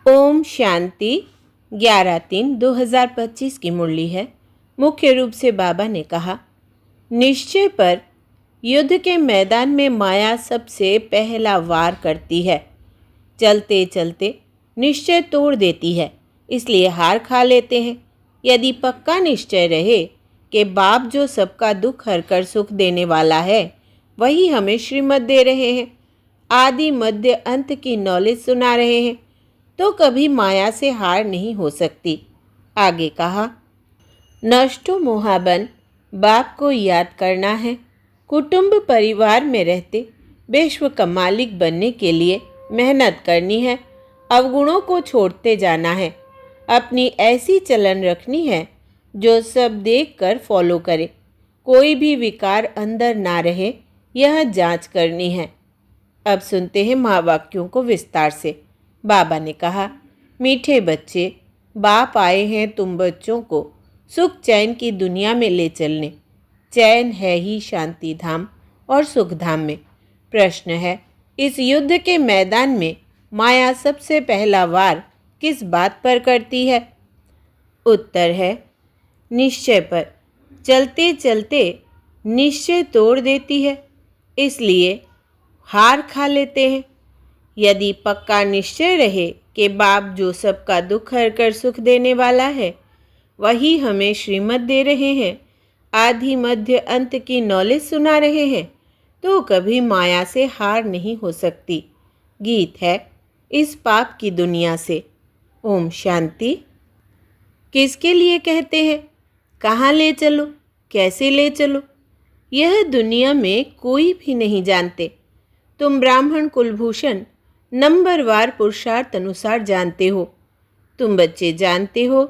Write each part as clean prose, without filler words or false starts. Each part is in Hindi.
ओम शांति। 11/3/2025 की मुरली है। मुख्य रूप से बाबा ने कहा, निश्चय पर युद्ध के मैदान में माया सबसे पहला वार करती है। चलते चलते निश्चय तोड़ देती है, इसलिए हार खा लेते हैं। यदि पक्का निश्चय रहे कि बाप जो सबका दुख हरकर सुख देने वाला है, वही हमें श्रीमत दे रहे हैं, आदि मध्य अंत की नॉलेज सुना रहे हैं, तो कभी माया से हार नहीं हो सकती। आगे कहा, नष्टो मोहाबन बाप को याद करना है। कुटुंब परिवार में रहते विश्व का मालिक बनने के लिए मेहनत करनी है। अवगुणों को छोड़ते जाना है। अपनी ऐसी चलन रखनी है जो सब देखकर फॉलो करे। कोई भी विकार अंदर ना रहे, यह जांच करनी है। अब सुनते हैं महावाक्यों को विस्तार से। बाबा ने कहा, मीठे बच्चे, बाप आए हैं तुम बच्चों को सुख चैन की दुनिया में ले चलने। चैन है ही शांति धाम और सुख धाम में। प्रश्न है, इस युद्ध के मैदान में माया सबसे पहला वार किस बात पर करती है? उत्तर है, निश्चय पर। चलते चलते निश्चय तोड़ देती है, इसलिए हार खा लेते हैं। यदि पक्का निश्चय रहे कि बाप जो सबका दुख हरकर सुख देने वाला है, वही हमें श्रीमत दे रहे हैं, आदि मध्य अंत की नॉलेज सुना रहे हैं, तो कभी माया से हार नहीं हो सकती। गीत है इस पाप की दुनिया से। ओम शांति। किसके लिए कहते हैं? कहाँ ले चलो, कैसे ले चलो, यह दुनिया में कोई भी नहीं जानते। तुम ब्राह्मण कुलभूषण नंबरवार पुरुषार्थ अनुसार जानते हो। तुम बच्चे जानते हो,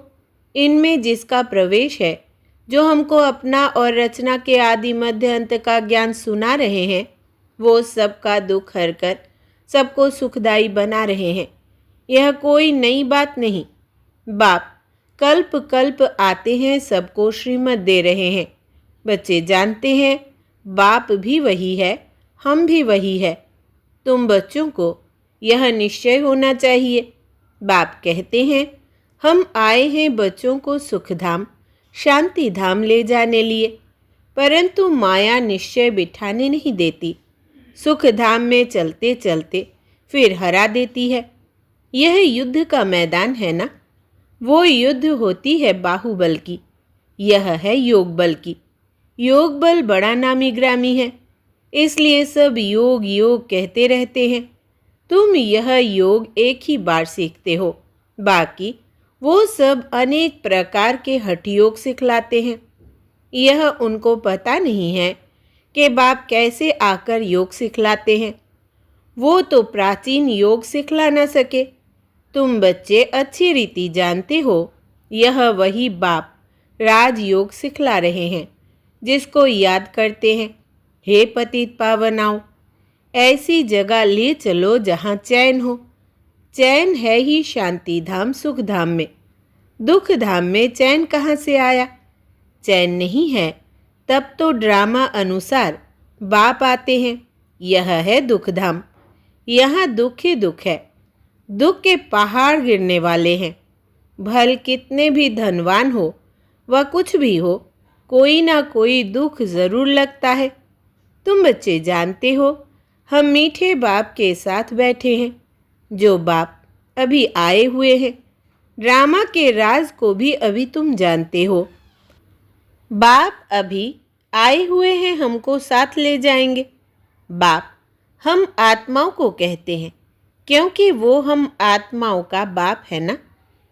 इनमें जिसका प्रवेश है, जो हमको अपना और रचना के आदि मध्य अंत का ज्ञान सुना रहे हैं, वो सबका दुख हरकर सबको सुखदायी बना रहे हैं। यह कोई नई बात नहीं। बाप कल्प कल्प आते हैं, सबको श्रीमत दे रहे हैं। बच्चे जानते हैं, बाप भी वही है, हम भी वही है। तुम बच्चों को यह निश्चय होना चाहिए। बाप कहते हैं, हम आए हैं बच्चों को सुखधाम शांति धाम ले जाने लिए, परंतु माया निश्चय बिठाने नहीं देती। सुख धाम में चलते चलते फिर हरा देती है। यह युद्ध का मैदान है ना। वो युद्ध होती है बाहुबल की, यह है योग बल की। योग बल बड़ा नामी ग्रामी है, इसलिए सब योग योग कहते रहते हैं। तुम यह योग एक ही बार सीखते हो, बाकी वो सब अनेक प्रकार के हठ योग सिखलाते हैं। यह उनको पता नहीं है कि बाप कैसे आकर योग सिखलाते हैं। वो तो प्राचीन योग सिखला न सके। तुम बच्चे अच्छी रीति जानते हो, यह वही बाप राजयोग सिखला रहे हैं, जिसको याद करते हैं, हे पतित पावनाओ, ऐसी जगह ले चलो जहाँ चैन हो। चैन है ही शांति धाम सुख धाम में। दुख धाम में चैन कहाँ से आया? चैन नहीं है, तब तो ड्रामा अनुसार बाप आते हैं। यह है दुख धाम। यहाँ दुख ही दुख है। दुख के पहाड़ गिरने वाले हैं। भल कितने भी धनवान हो व कुछ भी हो, कोई ना कोई दुख ज़रूर लगता है। तुम बच्चे जानते हो, हम मीठे बाप के साथ बैठे हैं, जो बाप अभी आए हुए हैं। ड्रामा के राज को भी अभी तुम जानते हो। बाप अभी आए हुए हैं, हमको साथ ले जाएंगे। बाप हम आत्माओं को कहते हैं, क्योंकि वो हम आत्माओं का बाप है ना,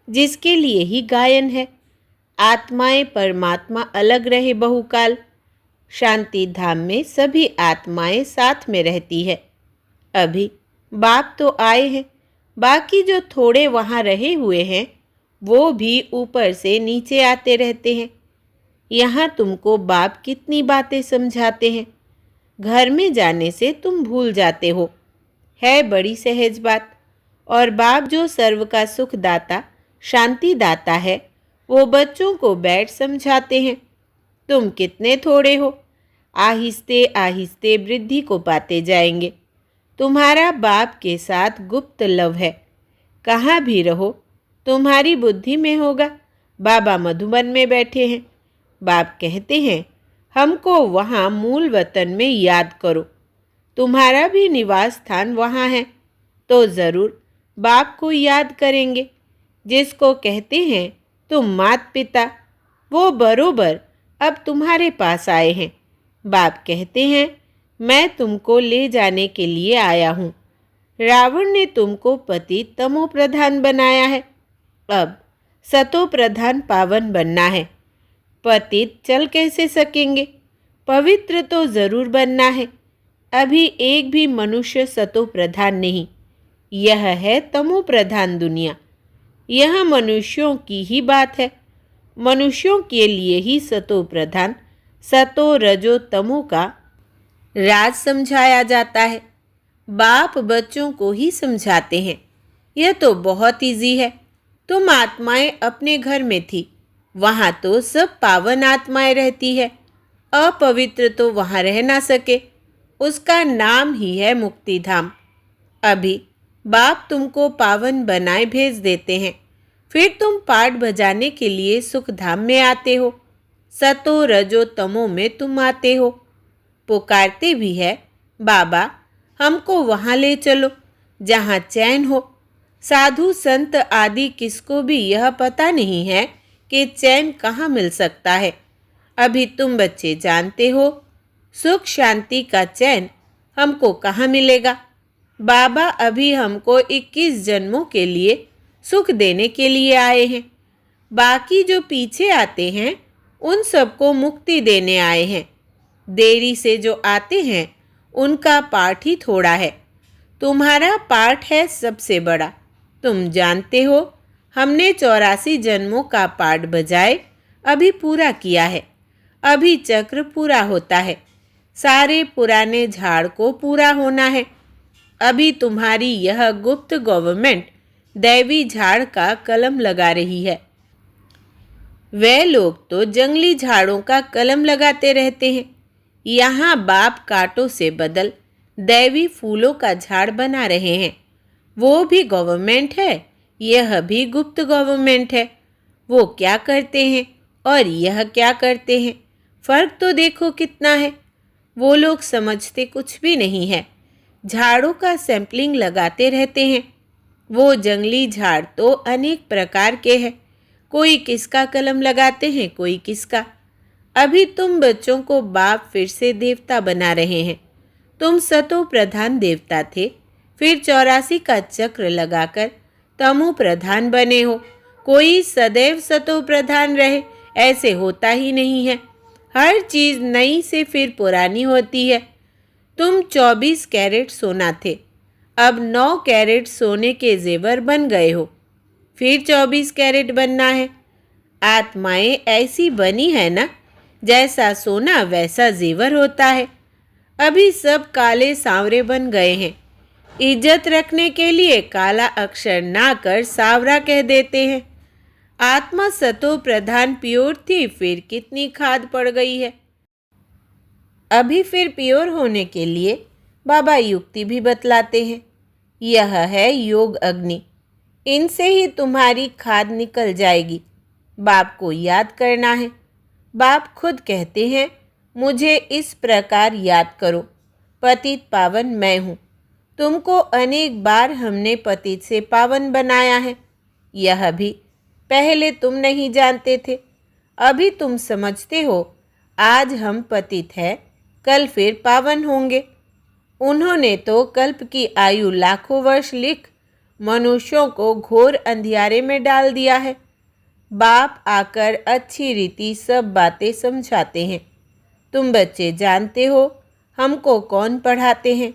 जिसके लिए ही गायन है। आत्माएं परमात्मा अलग रहे बहुकाल। शांति धाम में सभी आत्माएं साथ में रहती है। अभी बाप तो आए हैं, बाकी जो थोड़े वहाँ रहे हुए हैं, वो भी ऊपर से नीचे आते रहते हैं। यहाँ तुमको बाप कितनी बातें समझाते हैं, घर में जाने से तुम भूल जाते हो। है बड़ी सहज बात। और बाप जो सर्व का सुख दाता शांति दाता है, वो बच्चों को बैठ समझाते हैं। तुम कितने थोड़े हो, आहिस्ते आहिस्ते वृद्धि को पाते जाएंगे। तुम्हारा बाप के साथ गुप्त लव है। कहाँ भी रहो तुम्हारी बुद्धि में होगा। बाबा मधुबन में बैठे हैं। बाप कहते हैं हमको वहाँ मूल वतन में याद करो। तुम्हारा भी निवास स्थान वहाँ है तो ज़रूर बाप को याद करेंगे। जिसको कहते हैं तुम मात पिता, वो बरोबर अब तुम्हारे पास आए हैं। बाप कहते हैं मैं तुमको ले जाने के लिए आया हूँ। रावण ने तुमको पति तमो प्रधान बनाया है, अब सतो प्रधान पावन बनना है। पतित चल कैसे सकेंगे, पवित्र तो ज़रूर बनना है। अभी एक भी मनुष्य सतो प्रधान नहीं। यह है तमो प्रधान दुनिया। यह मनुष्यों की ही बात है। मनुष्यों के लिए ही सतो प्रधान सतो रजो तमो का राज समझाया जाता है। बाप बच्चों को ही समझाते हैं। यह तो बहुत इजी है। तुम आत्माएं अपने घर में थी, वहाँ तो सब पावन आत्माएं रहती है। अपवित्र तो वहाँ रह ना सके। उसका नाम ही है मुक्ति धाम। अभी बाप तुमको पावन बनाए भेज देते हैं, फिर तुम पाठ बजाने के लिए सुख धाम में आते हो। सतो रजो तमो में तुम आते हो। पुकारते भी है बाबा हमको वहाँ ले चलो जहाँ चैन हो। साधु संत आदि किसको भी यह पता नहीं है कि चैन कहाँ मिल सकता है। अभी तुम बच्चे जानते हो सुख शांति का चैन हमको कहाँ मिलेगा। बाबा अभी हमको 21 जन्मों के लिए सुख देने के लिए आए हैं। बाकी जो पीछे आते हैं उन सबको मुक्ति देने आए हैं। देरी से जो आते हैं उनका पाठ ही थोड़ा है। तुम्हारा पाठ है सबसे बड़ा। तुम जानते हो हमने 84 जन्मों का पाठ बजाए अभी पूरा किया है। अभी चक्र पूरा होता है। सारे पुराने झाड़ को पूरा होना है। अभी तुम्हारी यह गुप्त गवर्नमेंट दैवी झाड़ का कलम लगा रही है। वे लोग तो जंगली झाड़ों का कलम लगाते रहते हैं। यहाँ बाप कांटों से बदल दैवी फूलों का झाड़ बना रहे हैं। वो भी गवर्नमेंट है, यह भी गुप्त गवर्नमेंट है। वो क्या करते हैं और यह क्या करते हैं, फर्क तो देखो कितना है। वो लोग समझते कुछ भी नहीं है। झाड़ों का सैंपलिंग लगाते रहते हैं। वो जंगली झाड़ तो अनेक प्रकार के हैं। कोई किसका कलम लगाते हैं, कोई किसका। अभी तुम बच्चों को बाप फिर से देवता बना रहे हैं। तुम सतो प्रधान देवता थे, फिर 84 का चक्र लगाकर तमो प्रधान बने हो। कोई सदैव सतो प्रधान रहे ऐसे होता ही नहीं है। हर चीज़ नई से फिर पुरानी होती है। तुम 24 कैरेट सोना थे, अब 9 कैरेट सोने के जेवर बन गए हो। फिर 24 कैरेट बनना है। आत्माएं ऐसी बनी है ना, जैसा सोना वैसा जेवर होता है। अभी सब काले सांवरे बन गए हैं। इज्जत रखने के लिए काला अक्षर ना कर सांवरा कह देते हैं। आत्मा सतो प्रधान प्योर थी, फिर कितनी खाद पड़ गई है। अभी फिर प्योर होने के लिए बाबा युक्ति भी बतलाते हैं। यह है योग अग्नि। इनसे ही तुम्हारी खाद निकल जाएगी। बाप को याद करना है। बाप खुद कहते हैं मुझे इस प्रकार याद करो, पतित पावन मैं हूँ। तुमको अनेक बार हमने पतित से पावन बनाया है। यह भी पहले तुम नहीं जानते थे, अभी तुम समझते हो। आज हम पतित हैं, कल फिर पावन होंगे। उन्होंने तो कल्प की आयु लाखों वर्ष लिख मनुष्यों को घोर अंधियारे में डाल दिया है। बाप आकर अच्छी रीति सब बातें समझाते हैं। तुम बच्चे जानते हो हमको कौन पढ़ाते हैं।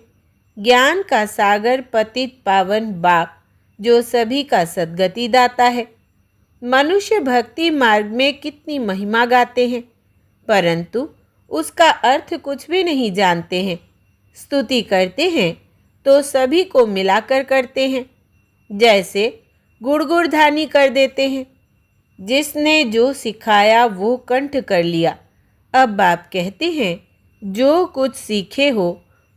ज्ञान का सागर पतित पावन बाप, जो सभी का सद्गति दाता है। मनुष्य भक्ति मार्ग में कितनी महिमा गाते हैं, परंतु उसका अर्थ कुछ भी नहीं जानते हैं। स्तुति करते हैं तो सभी को मिलाकर करते हैं, जैसे गुड़गुड़धानी कर देते हैं। जिसने जो सिखाया वो कंठ कर लिया। अब बाप कहते हैं जो कुछ सीखे हो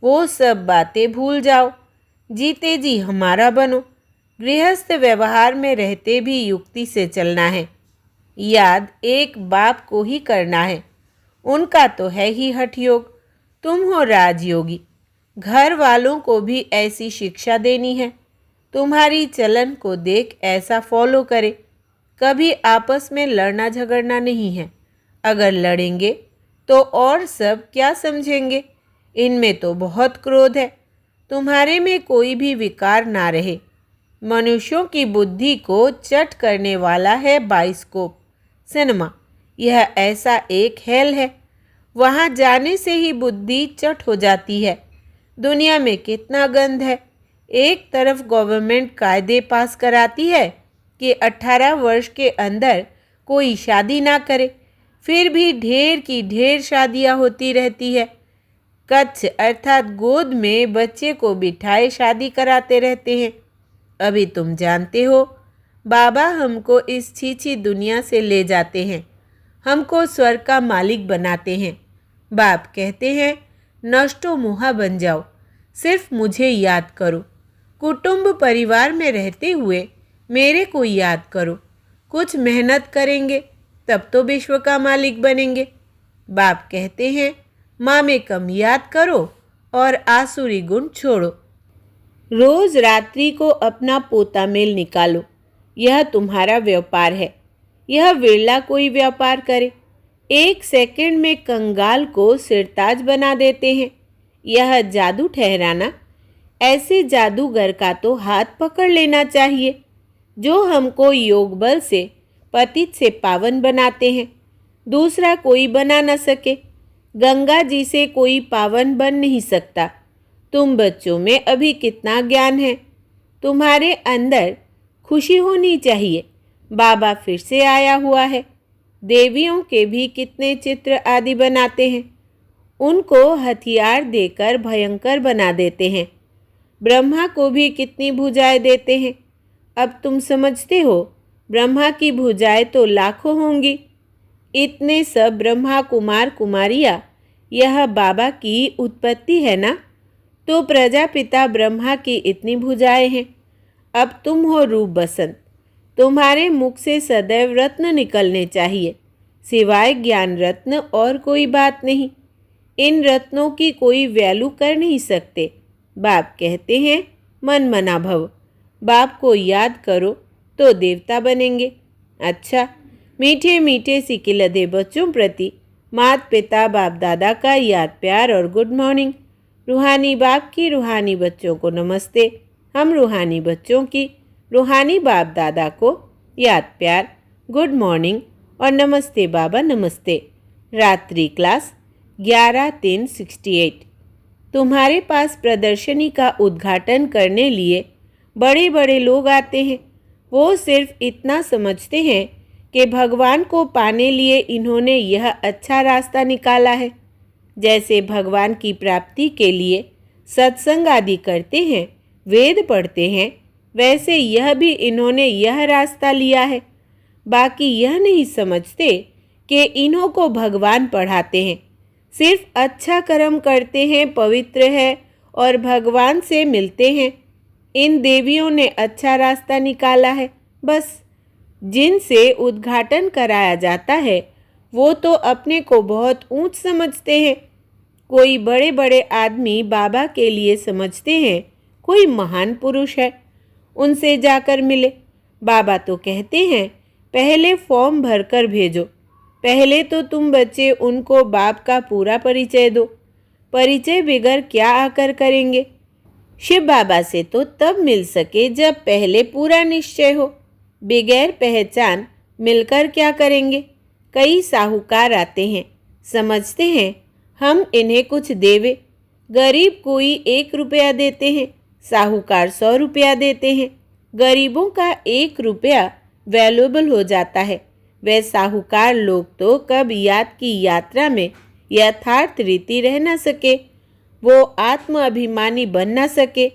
वो सब बातें भूल जाओ, जीते जी हमारा बनो। गृहस्थ व्यवहार में रहते भी युक्ति से चलना है। याद एक बाप को ही करना है, उनका तो है ही हठ योग, तुम हो राजयोगी। घर वालों को भी ऐसी शिक्षा देनी है, तुम्हारी चलन को देख ऐसा फॉलो करे। कभी आपस में लड़ना झगड़ना नहीं है, अगर लड़ेंगे तो और सब क्या समझेंगे। इनमें तो बहुत क्रोध है, तुम्हारे में कोई भी विकार ना रहे। मनुष्यों की बुद्धि को चट करने वाला है बाइस्कोप सिनेमा। यह ऐसा एक हेल है, वहाँ जाने से ही बुद्धि चट हो जाती है। दुनिया में कितना गंध है। एक तरफ गवर्नमेंट कायदे पास कराती है कि 18 वर्ष के अंदर कोई शादी ना करे, फिर भी ढेर की ढेर शादियां होती रहती है। कच्छ अर्थात गोद में बच्चे को बिठाए शादी कराते रहते हैं। अभी तुम जानते हो, बाबा हमको इस छीछी दुनिया से ले जाते हैं, हमको स्वर्ग का मालिक बनाते हैं। बाप कहते हैं नष्टो मुहा बन जाओ, सिर्फ मुझे याद करो। कुटुंब परिवार में रहते हुए मेरे को याद करो। कुछ मेहनत करेंगे तब तो विश्व का मालिक बनेंगे। बाप कहते हैं माँ में कम याद करो और आसुरी गुण छोड़ो। रोज रात्रि को अपना पोता मेल निकालो, यह तुम्हारा व्यापार है। यह विरला कोई व्यापार करे। 1 सेकंड में कंगाल को सिरताज बना देते हैं। यह जादू ठहराना, ऐसे जादूगर का तो हाथ पकड़ लेना चाहिए जो हमको योग बल से पतित से पावन बनाते हैं। दूसरा कोई बना न सके। गंगा जी से कोई पावन बन नहीं सकता। तुम बच्चों में अभी कितना ज्ञान है, तुम्हारे अंदर खुशी होनी चाहिए। बाबा फिर से आया हुआ है। देवियों के भी कितने चित्र आदि बनाते हैं, उनको हथियार देकर भयंकर बना देते हैं। ब्रह्मा को भी कितनी भुजाएं देते हैं। अब तुम समझते हो, ब्रह्मा की भुजाएं तो लाखों होंगी। इतने सब ब्रह्मा कुमार कुमारियाँ, यह बाबा की उत्पत्ति है ना। तो प्रजापिता ब्रह्मा की इतनी भुजाएं हैं। अब तुम हो रूप बसंत, तुम्हारे मुख से सदैव रत्न निकलने चाहिए, सिवाय ज्ञान रत्न और कोई बात नहीं। इन रत्नों की कोई वैल्यू कर नहीं सकते। बाप कहते हैं मन मना भव। बाप को याद करो तो देवता बनेंगे। अच्छा, मीठे मीठे सिकिलधे बच्चों प्रति माता पिता बाप दादा का याद प्यार और गुड मॉर्निंग। रूहानी बाप की रूहानी बच्चों को नमस्ते। हम रूहानी बच्चों की रूहानी बाप दादा को याद प्यार, गुड मॉर्निंग और नमस्ते बाबा नमस्ते। रात्रि क्लास 11/3/68। तुम्हारे पास प्रदर्शनी का उद्घाटन करने लिए बड़े बड़े लोग आते हैं। वो सिर्फ इतना समझते हैं कि भगवान को पाने लिए इन्होंने यह अच्छा रास्ता निकाला है। जैसे भगवान की प्राप्ति के लिए सत्संग आदि करते हैं, वेद पढ़ते हैं, वैसे यह भी इन्होंने यह रास्ता लिया है। बाकी यह नहीं समझते कि इन्हों को भगवान पढ़ाते हैं। सिर्फ अच्छा कर्म करते हैं, पवित्र है और भगवान से मिलते हैं। इन देवियों ने अच्छा रास्ता निकाला है। बस जिनसे उद्घाटन कराया जाता है वो तो अपने को बहुत ऊंच समझते हैं। कोई बड़े बड़े आदमी बाबा के लिए समझते हैं कोई महान पुरुष है, उनसे जाकर मिले। बाबा तो कहते हैं पहले फॉर्म भरकर भेजो। पहले तो तुम बच्चे उनको बाप का पूरा परिचय दो। परिचय बिगर क्या आकर करेंगे। शिव बाबा से तो तब मिल सके जब पहले पूरा निश्चय हो। बगैर पहचान मिलकर क्या करेंगे। कई साहूकार आते हैं, समझते हैं हम इन्हें कुछ देवे। गरीब कोई 1 रुपया देते हैं, साहूकार 100 रुपया देते हैं। गरीबों का 1 रुपया वैल्यूएबल हो जाता है। वे साहूकार लोग तो कब याद की यात्रा में यथार्थ रीति रह न सके, वो आत्म अभिमानी बन न सके।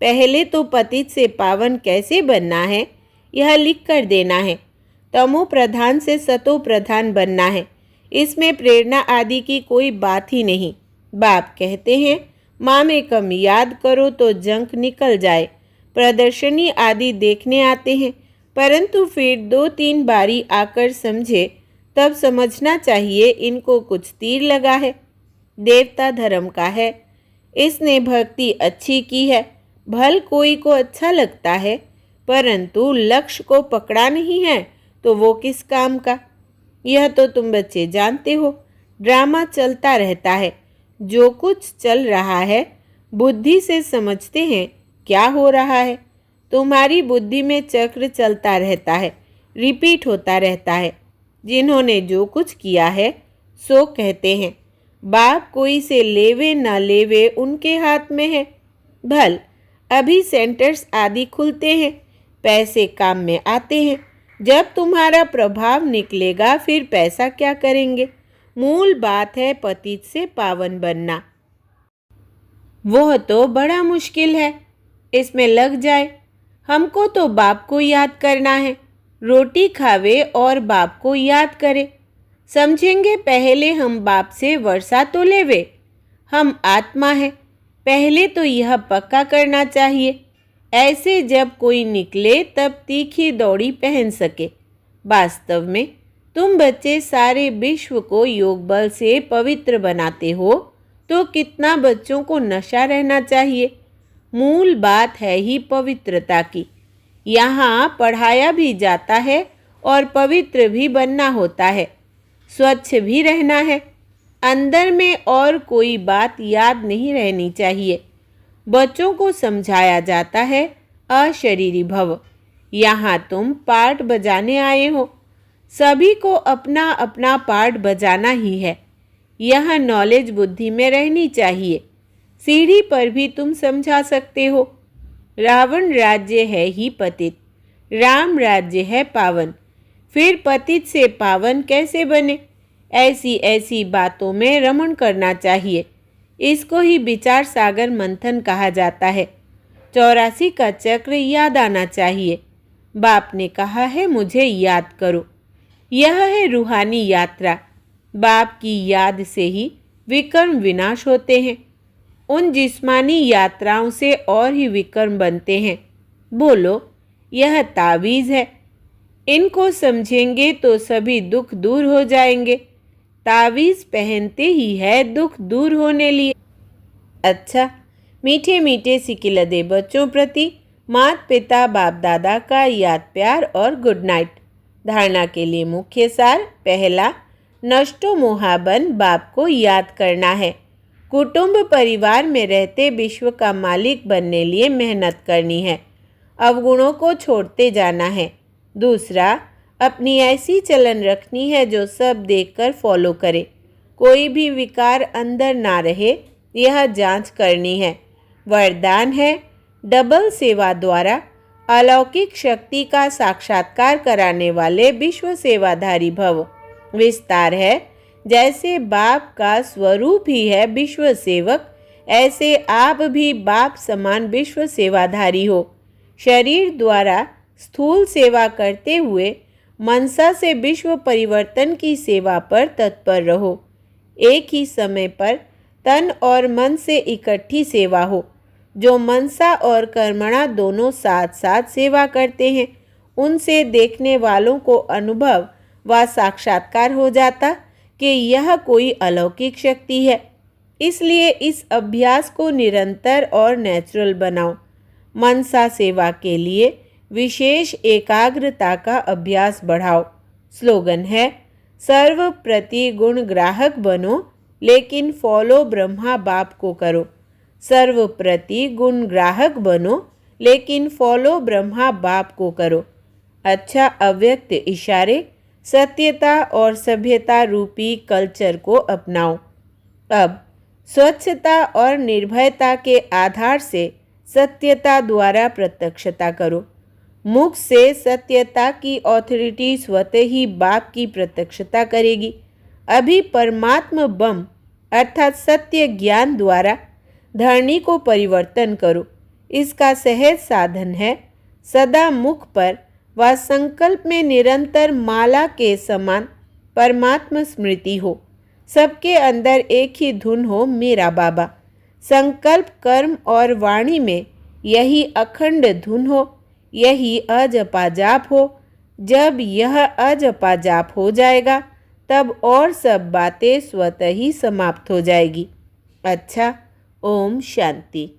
पहले तो पतित से पावन कैसे बनना है यह लिख कर देना है। तमो प्रधान से सतो प्रधान बनना है। इसमें प्रेरणा आदि की कोई बात ही नहीं। बाप कहते हैं माँ में कम याद करो तो जंक निकल जाए। प्रदर्शनी आदि देखने आते हैं, परंतु फिर 2-3 बारी आकर समझे तब समझना चाहिए इनको कुछ तीर लगा है। देवता धर्म का है, इसने भक्ति अच्छी की है, भल कोई को अच्छा लगता है, परंतु लक्ष्य को पकड़ा नहीं है तो वो किस काम का। यह तो तुम बच्चे जानते हो, ड्रामा चलता रहता है। जो कुछ चल रहा है बुद्धि से समझते हैं क्या हो रहा है। तुम्हारी बुद्धि में चक्र चलता रहता है, रिपीट होता रहता है। जिन्होंने जो कुछ किया है सो कहते हैं। बाप कोई से लेवे ना लेवे उनके हाथ में है। भल अभी सेंटर्स आदि खुलते हैं, पैसे काम में आते हैं। जब तुम्हारा प्रभाव निकलेगा फिर पैसा क्या करेंगे। मूल बात है पतित से पावन बनना। वो तो बड़ा मुश्किल है, इसमें लग जाए। हमको तो बाप को याद करना है। रोटी खावे और बाप को याद करे। समझेंगे पहले हम बाप से वर्षा तो लेवे। हम आत्मा है, पहले तो यह पक्का करना चाहिए। ऐसे जब कोई निकले तब तीखी दौड़ी पहन सके। वास्तव में तुम बच्चे सारे विश्व को योग बल से पवित्र बनाते हो तो कितना बच्चों को नशा रहना चाहिए। मूल बात है ही पवित्रता की। यहाँ पढ़ाया भी जाता है और पवित्र भी बनना होता है, स्वच्छ भी रहना है। अंदर में और कोई बात याद नहीं रहनी चाहिए। बच्चों को समझाया जाता है अशरीरी भव। यहाँ तुम पार्ट बजाने आए हो, सभी को अपना अपना पार्ट बजाना ही है। यह नॉलेज बुद्धि में रहनी चाहिए। सीढ़ी पर भी तुम समझा सकते हो। रावण राज्य है ही पतित, राम राज्य है पावन। फिर पतित से पावन कैसे बने, ऐसी ऐसी बातों में रमण करना चाहिए। इसको ही विचार सागर मंथन कहा जाता है। 84 का चक्र याद आना चाहिए। बाप ने कहा है मुझे याद करो। यह है रूहानी यात्रा। बाप की याद से ही विकर्म विनाश होते हैं। उन जिस्मानी यात्राओं से और ही विकर्म बनते हैं। बोलो, यह तावीज़ है। इनको समझेंगे तो सभी दुख दूर हो जाएंगे। तावीज़ पहनते ही है दुख दूर होने लिए। अच्छा, मीठे मीठे सिकिलदे बच्चों प्रति माता पिता बाप दादा का याद प्यार और गुड नाइट। धारणा के लिए मुख्य सार। पहला, नष्टो मोहाबन बाप को याद करना है। कुटुंब परिवार में रहते विश्व का मालिक बनने लिए मेहनत करनी है। अवगुणों को छोड़ते जाना है। दूसरा, अपनी ऐसी चलन रखनी है जो सब देखकर फॉलो करे। कोई भी विकार अंदर ना रहे, यह जांच करनी है। वरदान है डबल सेवा द्वारा अलौकिक शक्ति का साक्षात्कार कराने वाले विश्व सेवाधारी भव। विस्तार है, जैसे बाप का स्वरूप ही है विश्व सेवक, ऐसे आप भी बाप समान विश्व सेवाधारी हो। शरीर द्वारा स्थूल सेवा करते हुए मनसा से विश्व परिवर्तन की सेवा पर तत्पर रहो। एक ही समय पर तन और मन से इकट्ठी सेवा हो। जो मनसा और कर्मणा दोनों साथ साथ सेवा करते हैं, उनसे देखने वालों को अनुभव व साक्षात्कार हो जाता कि यह कोई अलौकिक शक्ति है। इसलिए इस अभ्यास को निरंतर और नेचुरल बनाओ। मनसा सेवा के लिए विशेष एकाग्रता का अभ्यास बढ़ाओ। स्लोगन है, सर्व प्रति गुण ग्राहक बनो लेकिन फॉलो ब्रह्मा बाप को करो। सर्व प्रति गुण ग्राहक बनो लेकिन फॉलो ब्रह्मा बाप को करो। अच्छा, अव्यक्त इशारे, सत्यता और सभ्यता रूपी कल्चर को अपनाओ। अब स्वच्छता और निर्भयता के आधार से सत्यता द्वारा प्रत्यक्षता करो। मुख से सत्यता की ऑथोरिटी स्वतः ही बाप की प्रत्यक्षता करेगी। अभी परमात्म बम अर्थात सत्य ज्ञान द्वारा धरणी को परिवर्तन करो। इसका सहज साधन है सदा मुख पर व संकल्प में निरंतर माला के समान परमात्म स्मृति हो। सबके अंदर एक ही धुन हो, मेरा बाबा। संकल्प, कर्म और वाणी में यही अखंड धुन हो, यही अजपा जाप हो। जब यह अजपा जाप हो जाएगा तब और सब बातें स्वतः ही समाप्त हो जाएगी। अच्छा, ओम शांति।